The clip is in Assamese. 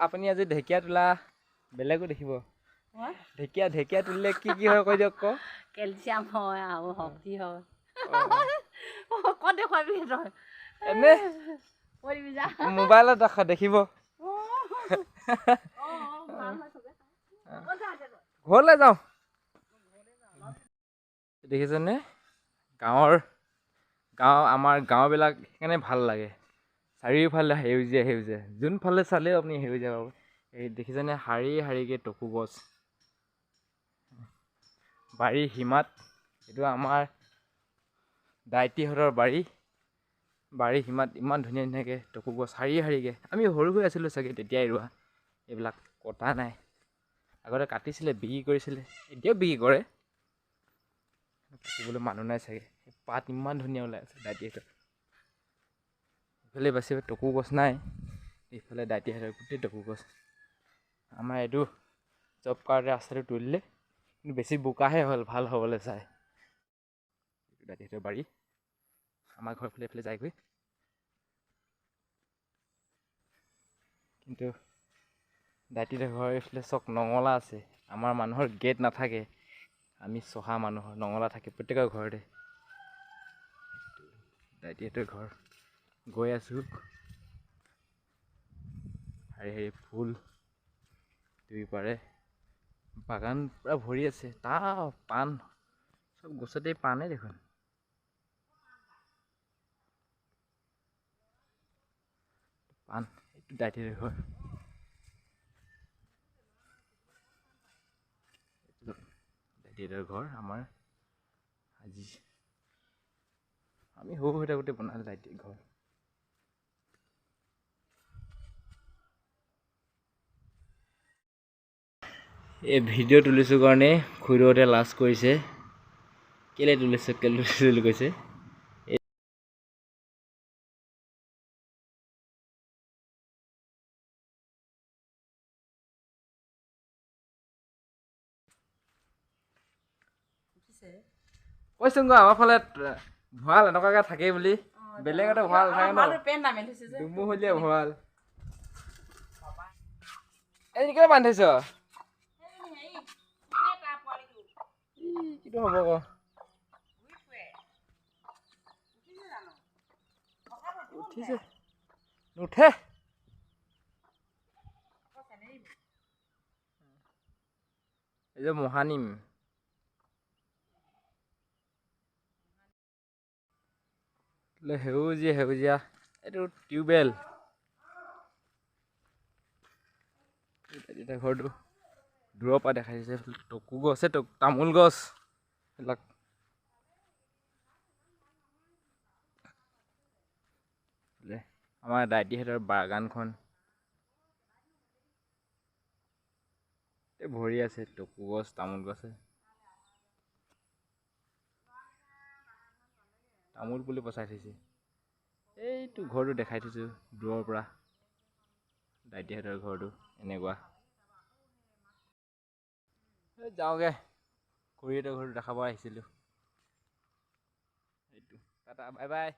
আপুনি আজি ঢেকীয়া তোলা বেলেগো দেখিব। ঢেকীয়া তুলিলে কি হয় কৈ দিয়ক। কেলছিয়াম হয় আৰু শক্তি হয়। ক'ত দেখুৱাবি তই? এনে মোবাইলত দেখিব। ঘৰলৈ যাওঁ। দেখিছেনে আমাৰ গাঁওবিলাক সেইকাৰণে ভাল লাগে। চাৰিওফালে সেউজীয়া যোনফালে চালেও আপুনি সেউজীয়া পাব। এই দেখিছেনে শাৰীকে টকৌ গছ। বাৰীৰ সীমাত এইটো আমাৰ দাইটিহঁতৰ বাৰীৰ সীমাত ইমান ধুনীয়াকৈ টকৌ গছ শাৰীকে। আমি সৰু হৈ আছিলোঁ চাগে তেতিয়াই ৰোৱা। এইবিলাক কটা নাই। আগতে কাটিছিলে বিক্ৰী কৰিছিলে, এতিয়াও বিক্ৰী কৰে। কাটিবলৈ মানুহ নাই চাগে। পাত ইমান ধুনীয়া ওলাই আছে দাইটিহঁতৰ। ইফালে বাচি টকৌ গছ নাই, ইফালে দাইটিহঁতৰ গোটেই টকৌ গছ। আমাৰ এইটো জব কাৰ্ডে ৰাস্তাটো তুলিলে, কিন্তু বেছি বোকাহে হ'ল ভাল হ'বলৈ চাই। দাইটিহঁতৰ বাৰী আমাৰ ঘৰৰ ফালে এইফালে যায়গৈ। কিন্তু দাইটিহঁতৰ ঘৰৰ এইফালে চক নঙলা আছে। আমাৰ মানুহৰ গেট নাথাকে। আমি চহা মানুহৰ নঙলা থাকে প্ৰত্যেকৰ ঘৰতে। দাইটিহঁতৰ ঘৰ গৈ আছোঁ। শাৰী ফুল দুই পাৰে বাগান পূৰা ভৰি আছে। পাণ চব গছতেই পাণেই দেখোন। পাণ এইটো দাইটিহঁতৰ ঘৰ। দাইটিহঁতৰ ঘৰ আমাৰ আজি আমি সৰু হৈ থাকোঁতে বনালে দাইটিৰ ঘৰ। এই ভিডিঅ' তুলিছোঁ কাৰণে খুৰীদেউহঁতে লাজ কৰিছে। কেলৈ তুলিছে বুলি কৈছে। কৈছোন আমাৰ ফালে ভঁৰাল এনেকুৱাকৈ থাকেই বুলি। বেলেগতে ভঁৰাল থাকে ন, দুমহলীয়া ভঁৰাল। এই কেলৈ বান্ধি থৈছ? কিটো হ'ব আকৌ? উঠিছে নুঠে। এই যে মহানিম সেউজীয়া এইটো টিউবৱেল। এতিয়া ঘৰটো দূৰৰ পৰা দেখাইছে। টকৌ গছ তামোল গছ এইবিলাক। আমাৰ দাইটিহঁতৰ বাগানখন ভৰি আছে টকৌ গছ তামোল গছে। তামোল পুলি পচাই থৈছে। এইটো ঘৰটো দেখাই থৈছোঁ দূৰৰ পৰা। দাইটিহঁতৰ ঘৰটো এনেকুৱা। যাওঁগে, খুৰীহঁতৰ ঘৰটো দেখাব আহিছিলোঁ। এইটো টাটা বাই বাই।